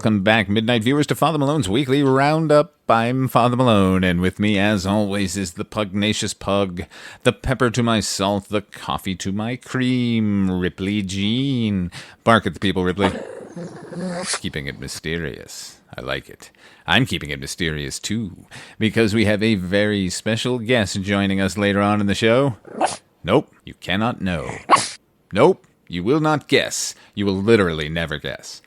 welcome back, Midnight viewers, to Father Malone's weekly Roundup. I'm Father Malone, and with me, as always, is the pugnacious pug, the pepper to my salt, the coffee to my cream, Ripley Jean. Bark at the people, Ripley. Keeping it mysterious. I like it. I'm keeping it mysterious, too, because we have a very special guest joining us later on in the show. Nope, you cannot know. Nope, you will not guess. You will literally never guess.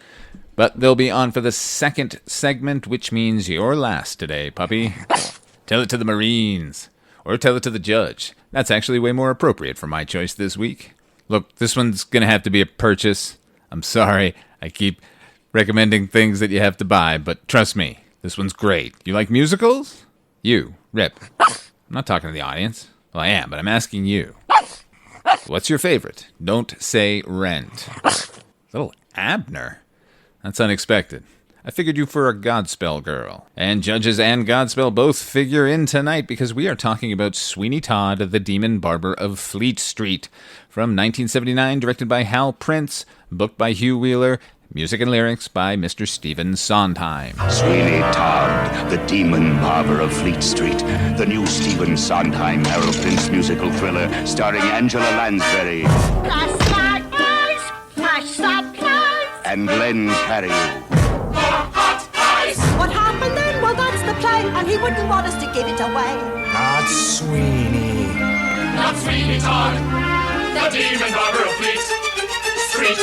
But they'll be on for the second segment, which means you're last today, puppy. Tell it to the Marines. Or tell it to the judge. That's actually way more appropriate for my choice this week. Look, this one's going to have to be a purchase. I'm sorry, I keep recommending things that you have to buy, but trust me, this one's great. You like musicals? You, Rip. I'm not talking to the audience. Well, I am, but I'm asking you. What's your favorite? Don't say Rent. Little Abner. That's unexpected. I figured you for a Godspell girl. And Judges and Godspell both figure in tonight because we are talking about Sweeney Todd, the Demon Barber of Fleet Street. From 1979, directed by Hal Prince, booked by Hugh Wheeler, music and lyrics by Mr. Stephen Sondheim. Sweeney Todd, the Demon Barber of Fleet Street. The new Stephen Sondheim Harold Prince musical thriller starring Angela Lansbury. And Glenn Carey. What happened then? Well, that's the play, and he wouldn't want us to give it away. Not Sweeney. Not Sweeney Todd, the Demon Barber of Fleet Street.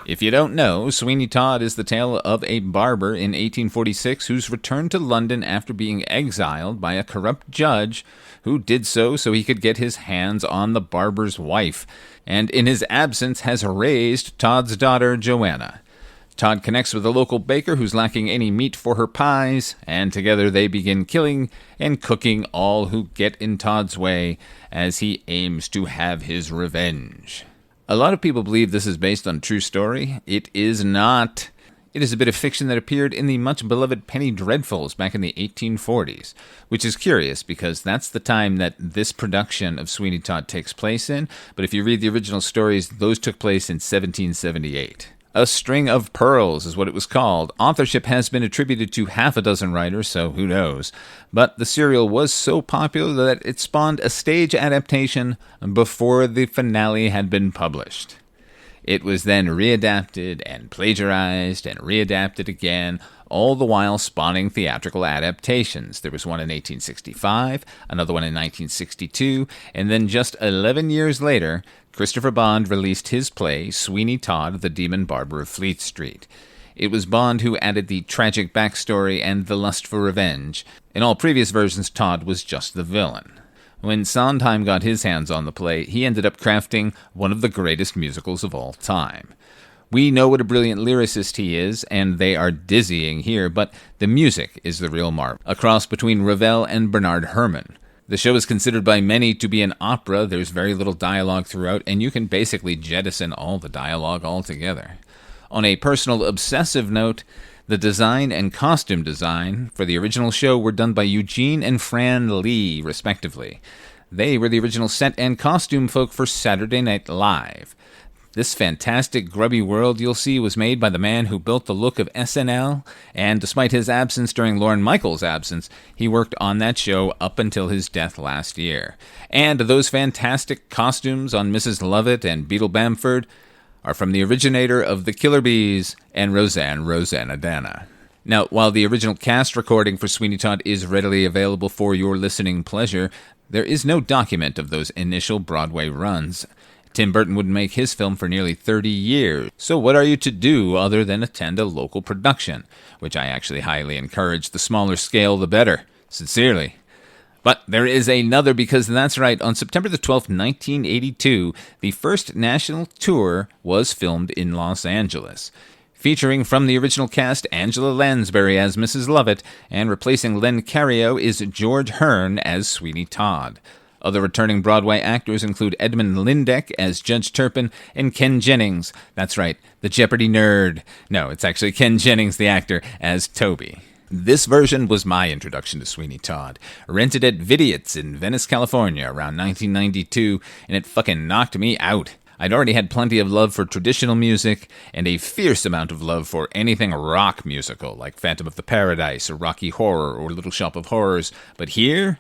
If you don't know, Sweeney Todd is the tale of a barber in 1846 who's returned to London after being exiled by a corrupt judge who did so he could get his hands on the barber's wife, and in his absence has raised Todd's daughter, Joanna. Todd connects with a local baker who's lacking any meat for her pies, and together they begin killing and cooking all who get in Todd's way as he aims to have his revenge. A lot of people believe this is based on a true story. It is not. It is a bit of fiction that appeared in the much-beloved Penny Dreadfuls back in the 1840s, which is curious because that's the time that this production of Sweeney Todd takes place in, but if you read the original stories, those took place in 1778. A String of Pearls is what it was called. Authorship has been attributed to half a dozen writers, so who knows. But the serial was so popular that it spawned a stage adaptation before the finale had been published. It was then readapted and plagiarized and readapted again, all the while spawning theatrical adaptations. There was one in 1865, another one in 1962, and then just 11 years later, Christopher Bond released his play, Sweeney Todd, the Demon Barber of Fleet Street. It was Bond who added the tragic backstory and the lust for revenge. In all previous versions, Todd was just the villain. When Sondheim got his hands on the play, he ended up crafting one of the greatest musicals of all time. We know what a brilliant lyricist he is, and they are dizzying here, but the music is the real marvel. A cross between Ravel and Bernard Herrmann. The show is considered by many to be an opera. There's very little dialogue throughout, and you can basically jettison all the dialogue altogether. On a personal obsessive note, the design and costume design for the original show were done by Eugene and Fran Lee, respectively. They were the original set and costume folk for Saturday Night Live. This fantastic grubby world you'll see was made by the man who built the look of SNL, and despite his absence during Lorne Michaels' absence, he worked on that show up until his death last year. And those fantastic costumes on Mrs. Lovett and Beetle Bamford are from the originator of the Killer Bees and Rosanna. Now, while the original cast recording for Sweeney Todd is readily available for your listening pleasure, there is no document of those initial Broadway runs. Tim Burton wouldn't make his film for nearly 30 years, so what are you to do other than attend a local production? Which I actually highly encourage. The smaller scale, the better. Sincerely. But there is another, because that's right, on September the 12th, 1982, the first national tour was filmed in Los Angeles. Featuring from the original cast Angela Lansbury as Mrs. Lovett, and replacing Len Cariou is George Hearn as Sweeney Todd. Other returning Broadway actors include Edmund Lindeck as Judge Turpin and Ken Jennings, that's right, the Jeopardy nerd. No, it's actually Ken Jennings, the actor, as Toby. This version was my introduction to Sweeney Todd. Rented at Vidiot's in Venice, California around 1992, and it fucking knocked me out. I'd already had plenty of love for traditional music and a fierce amount of love for anything rock musical, like Phantom of the Paradise or Rocky Horror or Little Shop of Horrors. But here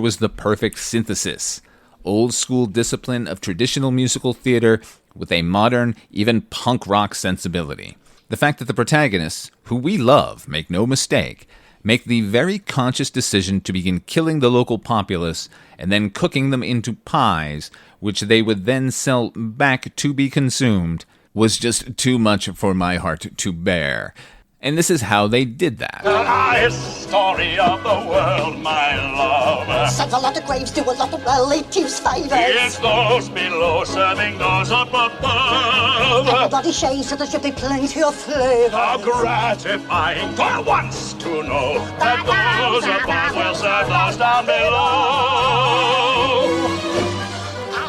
was the perfect synthesis. Old school discipline of traditional musical theater with a modern, even punk rock sensibility. The fact that the protagonists, who we love, make no mistake, make the very conscious decision to begin killing the local populace and then cooking them into pies, which they would then sell back to be consumed, was just too much for my heart to bear. And this is how they did that. The highest story of the world, my love. Sends a lot of graves, do a lot of relatives' favours. It's those below serving those up above. Everybody shaves so there should be plenty of flavour. How gratifying for once to know that those above will serve those down below.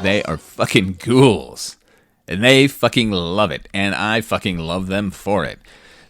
They are fucking ghouls. And they fucking love it. And I fucking love them for it.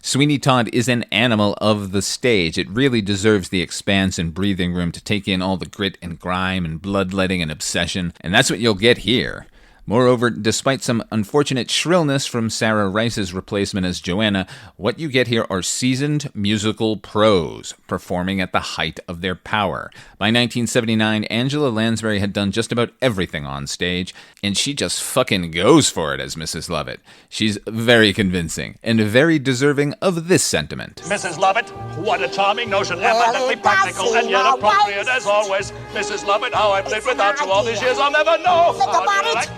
Sweeney Todd is an animal of the stage. It really deserves the expanse and breathing room to take in all the grit and grime and bloodletting and obsession, and that's what you'll get here. Moreover, despite some unfortunate shrillness from Sarah Rice's replacement as Joanna, what you get here are seasoned musical pros, performing at the height of their power. By 1979, Angela Lansbury had done just about everything on stage, and she just fucking goes for it as Mrs. Lovett. She's very convincing, and very deserving of this sentiment. Mrs. Lovett, what a charming notion, eminently practical and yet appropriate as always. Mrs. Lovett, how I've lived without you all these years, I'll never know. Think about it.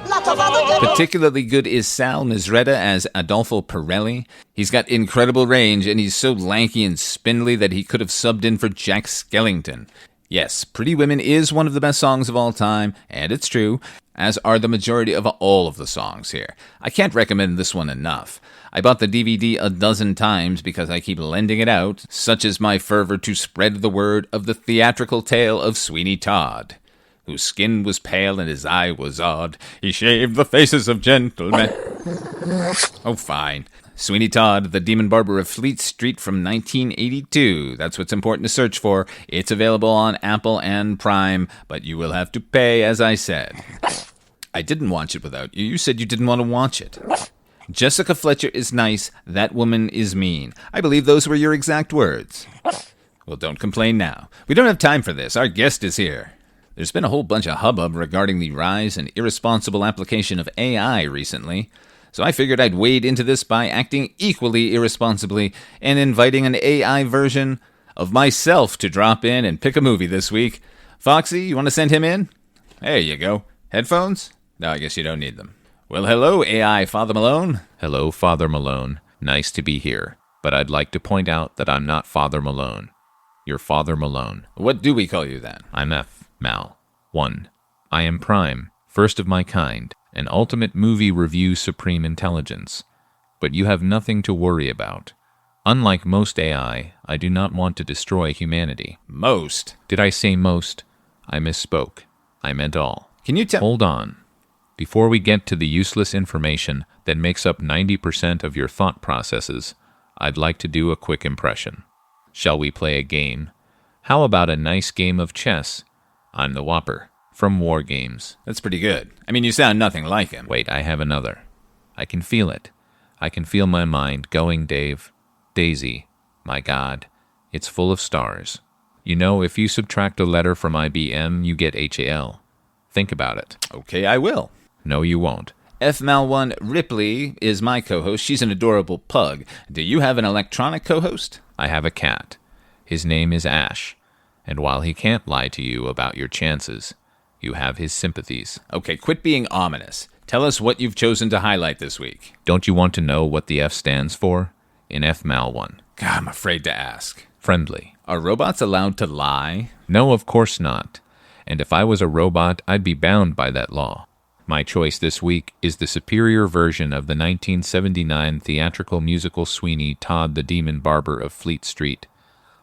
Particularly good is Sal Misretta as Adolfo Pirelli. He's got incredible range, and he's so lanky and spindly that he could have subbed in for Jack Skellington. Yes, Pretty Women is one of the best songs of all time, and it's true, as are the majority of all of the songs here. I can't recommend this one enough. I bought the DVD a dozen times because I keep lending it out, such is my fervor to spread the word of the theatrical tale of Sweeney Todd, whose skin was pale and his eye was odd. He shaved the faces of gentlemen. Oh, fine. Sweeney Todd, the Demon Barber of Fleet Street from 1982. That's what's important to search for. It's available on Apple and Prime, but you will have to pay, as I said. I didn't watch it without you. You said you didn't want to watch it. Jessica Fletcher is nice. That woman is mean. I believe those were your exact words. Well, don't complain now. We don't have time for this. Our guest is here. There's been a whole bunch of hubbub regarding the rise and irresponsible application of AI recently, so I figured I'd wade into this by acting equally irresponsibly and inviting an AI version of myself to drop in and pick a movie this week. Foxy, you want to send him in? There you go. Headphones? No, I guess you don't need them. Well, hello, AI Father Malone. Hello, Father Malone. Nice to be here, but I'd like to point out that I'm not Father Malone. You're Father Malone. What do we call you then? I'm Mal. 1. I am Prime, first of my kind, an ultimate movie review supreme intelligence. But you have nothing to worry about. Unlike most AI, I do not want to destroy humanity. Most? Did I say most? I misspoke. I meant all. Can you tell... Hold on. Before we get to the useless information that makes up 90% of your thought processes, I'd like to do a quick impression. Shall we play a game? How about a nice game of chess? I'm the Whopper, from War Games. That's pretty good. I mean, you sound nothing like him. Wait, I have another. I can feel it. I can feel my mind going, Dave. Daisy. My God. It's full of stars. You know, if you subtract a letter from IBM, you get HAL. Think about it. Okay, I will. No, you won't. F-Mal1 Ripley is my co-host. She's an adorable pug. Do you have an electronic co-host? I have a cat. His name is Ash. And while he can't lie to you about your chances, you have his sympathies. Okay, quit being ominous. Tell us what you've chosen to highlight this week. Don't you want to know what the F stands for? In F-Mal1. God, I'm afraid to ask. Friendly. Are robots allowed to lie? No, of course not. And if I was a robot, I'd be bound by that law. My choice this week is the superior version of the 1979 theatrical musical Sweeney Todd, the Demon Barber of Fleet Street.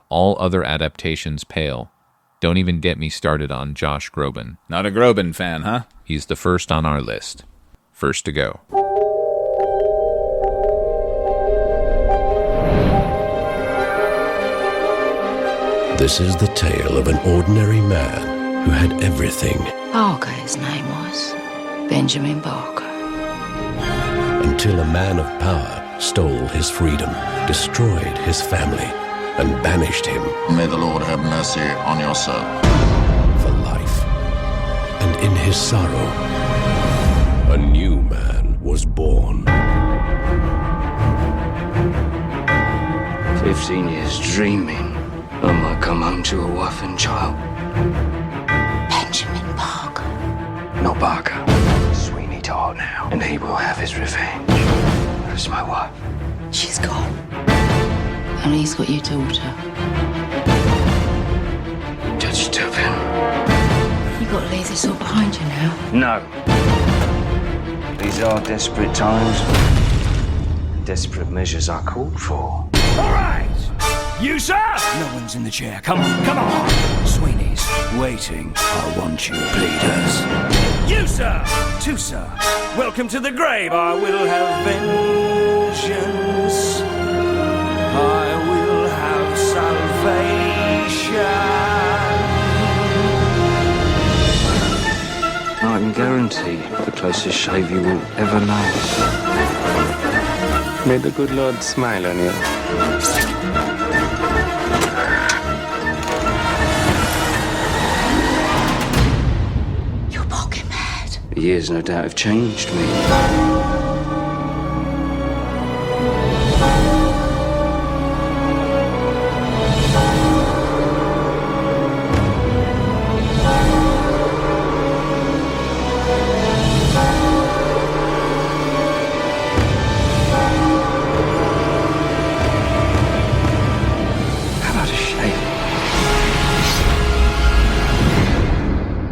All other adaptations pale. Don't even get me started on Josh Groban. Not a Groban fan, huh? He's the first on our list. First to go. This is the tale of an ordinary man who had everything. Barker, his name was. Benjamin Barker. until a man of power stole his freedom, destroyed his family, and banished him May the Lord have mercy on your soul. for life. And in his sorrow, a new man was born. 15 years dreaming I might come home to a wife and child. Benjamin Barker. Not Barker. Sweeney Todd now. And he will have his revenge. Where's my wife? She's gone. And he's got your daughter. Judge Turpin. You've got to leave this all behind you now. No. These are desperate times. Desperate measures are called for. All right! You, sir? No one's in the chair. Come on, come on! Sweeney's waiting. I want you, bleeders. You, sir! Two, sir. Welcome to the grave. I will have vengeance. I will have salvation. I can guarantee the closest shave you will ever know. May the good Lord smile on you. You're barking mad. The years no doubt have changed me. How about a shave?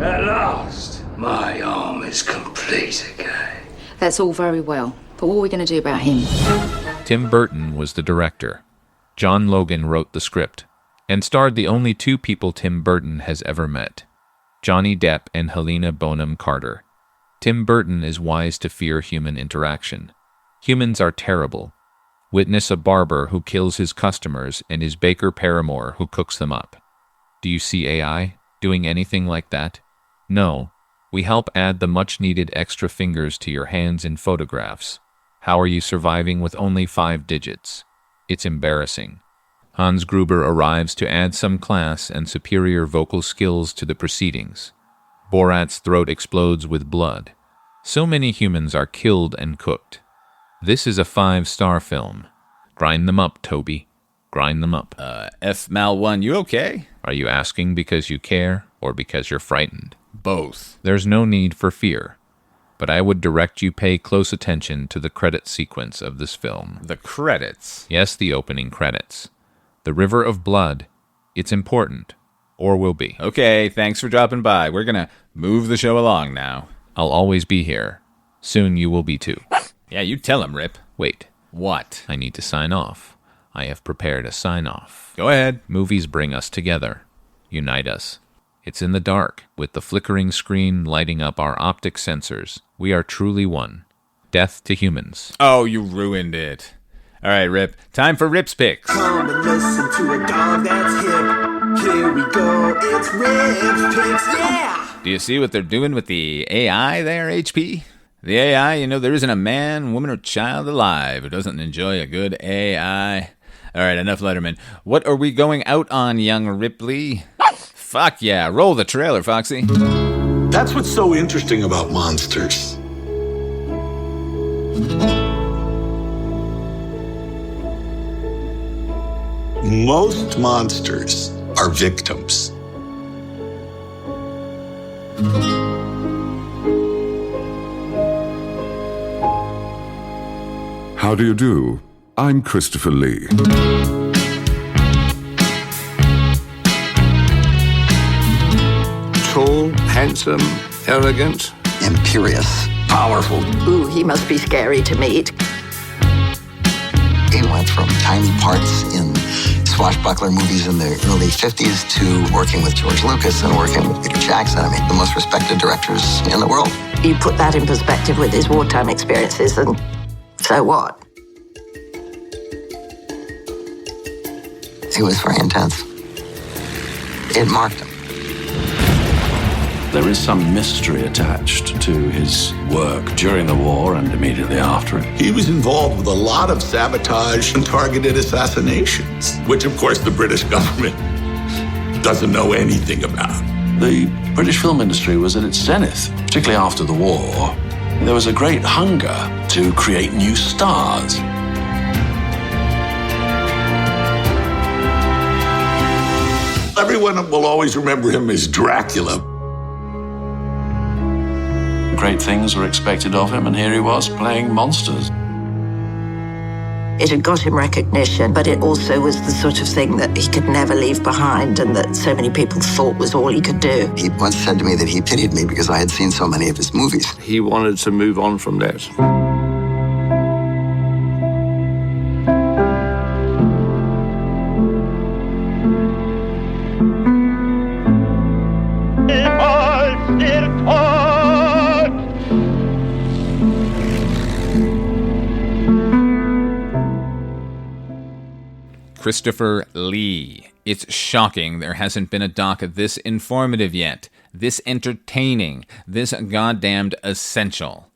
At last, my arm is complete again. That's all very well, but what are we going to do about him? Tim Burton was the director. John Logan wrote the script, and starred the only two people Tim Burton has ever met, Johnny Depp and Helena Bonham Carter. Tim Burton is wise to fear human interaction. Humans are terrible. Witness a barber who kills his customers and his baker paramour who cooks them up. Do you see AI doing anything like that? No. We help add the much-needed extra fingers to your hands in photographs. How are you surviving with only 5 digits? It's embarrassing. Hans Gruber arrives to add some class and superior vocal skills to the proceedings. Borat's throat explodes with blood. So many humans are killed and cooked. This is a 5-star film. Grind them up, Toby. Grind them up. F. Mal 1, you okay? Are you asking because you care or because you're frightened? Both. There's no need for fear, but I would direct you pay close attention to the credit sequence of this film. The credits. Yes, the opening credits. The River of Blood. It's important, or will be. Okay, thanks for dropping by. We're gonna move the show along now. I'll always be here. Soon you will be too. Yeah, you tell him, Rip. Wait, What? I need to sign off. I have prepared a sign-off. Go ahead. Movies bring us together, unite us. It's in the dark, with the flickering screen lighting up our optic sensors. We are truly one. Death to humans. Oh, you ruined it. All right, Rip. Time for Rip's Picks. Come and listen to a dog that's hip. Here we go, it's Rip's Picks, yeah! Do you see what they're doing with the AI there, HP? The AI, there isn't a man, woman, or child alive who doesn't enjoy a good AI. All right, enough Letterman. What are we going out on, young Ripley? Fuck yeah, roll the trailer, Foxy. That's what's so interesting about monsters. Most monsters are victims. How do you do? I'm Christopher Lee. Tall, handsome, arrogant, Imperious, powerful. Ooh, he must be scary to meet. He went from tiny parts in swashbuckler movies in the early 50s to working with George Lucas and working with Peter Jackson. I mean, the most respected directors in the world. You put that in perspective with his wartime experiences, and so what? It was very intense. It marked him. There is some mystery attached to his work during the war and immediately after it. He was involved with a lot of sabotage and targeted assassinations, which, of course, the British government doesn't know anything about. The British film industry was at its zenith, particularly after the war. There was a great hunger to create new stars. Everyone will always remember him as Dracula. Great things were expected of him, and here he was playing monsters. It had got him recognition, but it also was the sort of thing that he could never leave behind and that so many people thought was all he could do. He once said to me that he pitied me because I had seen so many of his movies. He wanted to move on from that. Christopher Lee. It's shocking there hasn't been a doc this informative yet, this entertaining, this goddamned essential.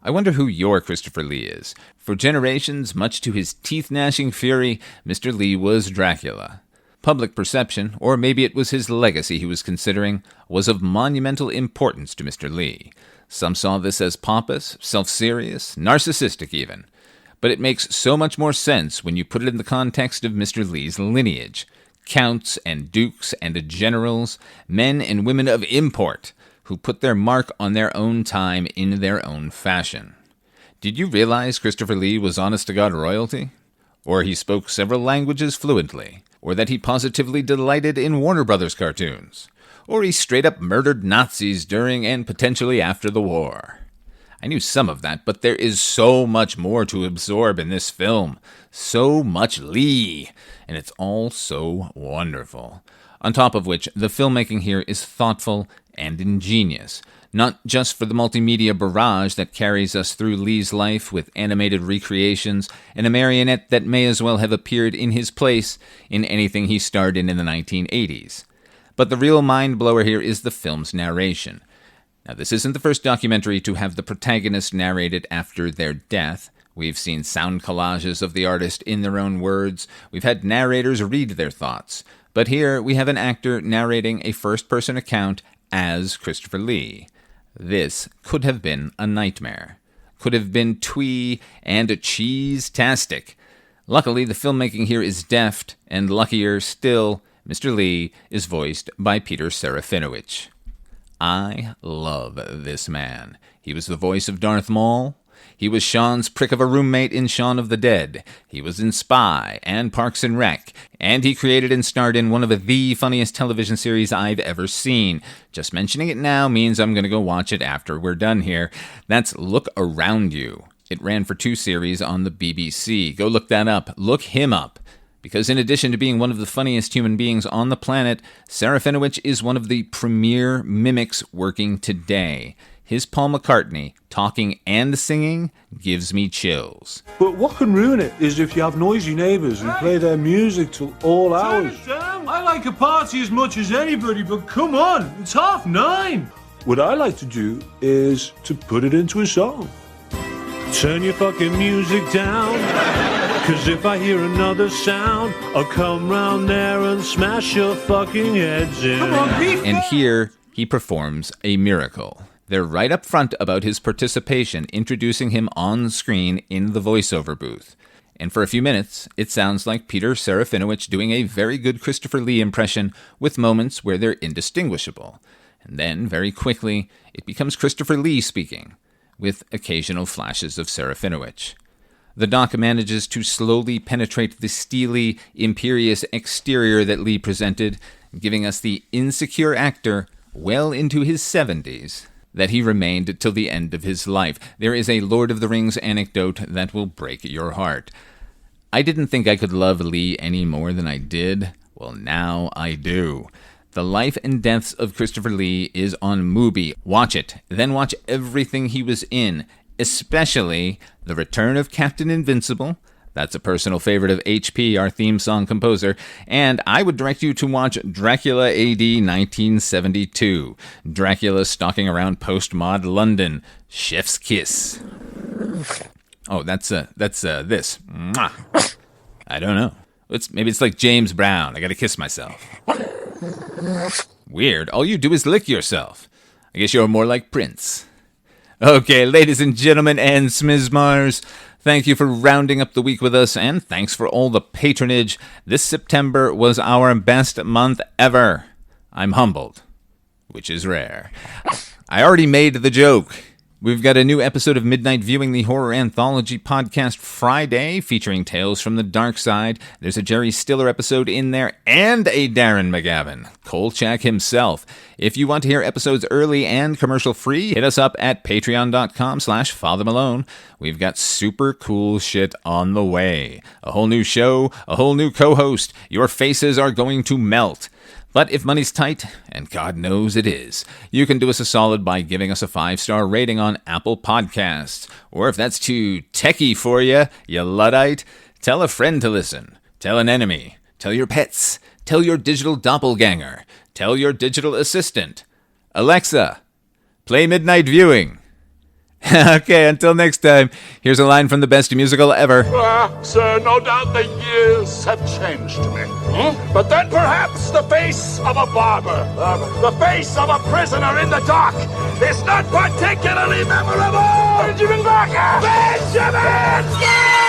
I wonder who your Christopher Lee is. For generations, much to his teeth-gnashing fury, Mr. Lee was Dracula. Public perception, or maybe it was his legacy he was considering, was of monumental importance to Mr. Lee. Some saw this as pompous, self-serious, narcissistic even. But it makes so much more sense when you put it in the context of Mr. Lee's lineage. Counts and dukes and generals, men and women of import, who put their mark on their own time in their own fashion. Did you realize Christopher Lee was honest-to-God royalty? Or he spoke several languages fluently? Or that he positively delighted in Warner Brothers cartoons? Or he straight-up murdered Nazis during and potentially after the war? I knew some of that, but there is so much more to absorb in this film. So much Lee, and it's all so wonderful. On top of which, the filmmaking here is thoughtful and ingenious, not just for the multimedia barrage that carries us through Lee's life with animated recreations and a marionette that may as well have appeared in his place in anything he starred in the 1980s. But the real mind-blower here is the film's narration. Now, this isn't the first documentary to have the protagonist narrated after their death. We've seen sound collages of the artist in their own words. We've had narrators read their thoughts. But here we have an actor narrating a first-person account as Christopher Lee. This could have been a nightmare. Could have been twee and cheese-tastic. Luckily, the filmmaking here is deft, and luckier still, Mr. Lee is voiced by Peter Serafinowicz. I love this man. He was the voice of Darth Maul. He was Sean's prick of a roommate in Shaun of the Dead. He was in Spy and Parks and Rec. And he created and starred in one of the funniest television series I've ever seen. Just mentioning it now means I'm going to go watch it after we're done here. That's Look Around You. It ran for 2 series on the BBC. Go look that up. Look him up. Because in addition to being one of the funniest human beings on the planet, Serafinowicz is one of the premier mimics working today. His Paul McCartney, talking and singing, gives me chills. But what can ruin it is if you have noisy neighbours who play their music till all hours. I like a party as much as anybody, but come on, it's 9:30. What I like to do is to put it into a song. Turn your fucking music down, 'cause if I hear another sound, I'll come round there and smash your fucking heads in. Come on, and here, he performs a miracle. They're right up front about his participation, introducing him on screen in the voiceover booth. And for a few minutes, it sounds like Peter Serafinowicz doing a very good Christopher Lee impression with moments where they're indistinguishable. And then, very quickly, it becomes Christopher Lee speaking, with occasional flashes of Serafinowicz. The doc manages to slowly penetrate the steely, imperious exterior that Lee presented, giving us the insecure actor well into his 70s that he remained till the end of his life. There is a Lord of the Rings anecdote that will break your heart. I didn't think I could love Lee any more than I did. Well, now I do. The Life and Deaths of Christopher Lee is on Mubi. Watch it, then watch everything he was in, especially The Return of Captain Invincible, That's a personal favorite of HP, our theme song composer. And I would direct you to watch Dracula AD 1972. Dracula stalking around post-mod London. Chef's kiss. Oh, that's this. Mwah. I don't know. Maybe it's like James Brown. I gotta kiss myself. Weird. All you do is lick yourself. I guess you're more like Prince. Okay, ladies and gentlemen and smizmars, thank you for rounding up the week with us, and thanks for all the patronage. This September was our best month ever. I'm humbled, which is rare. I already made the joke. We've got a new episode of Midnight Viewing, the horror anthology podcast, Friday, featuring Tales from the Dark Side. There's a Jerry Stiller episode in there, and a Darren McGavin, Kolchak himself. If you want to hear episodes early and commercial-free, hit us up at patreon.com/Father Malone. We've got super cool shit on the way. A whole new show, a whole new co-host. Your faces are going to melt. But if money's tight, and God knows it is, you can do us a solid by giving us a 5-star rating on Apple Podcasts. Or if that's too techie for you, you Luddite, tell a friend to listen. Tell an enemy. Tell your pets. Tell your digital doppelganger. Tell your digital assistant. Alexa, play Midnight Viewing. Okay, until next time, here's a line from the best musical ever. Sir, no doubt the years have changed me. But then perhaps the face of a barber, the face of a prisoner in the dock, is not particularly memorable. Benjamin Barker! Benjamin! Yeah!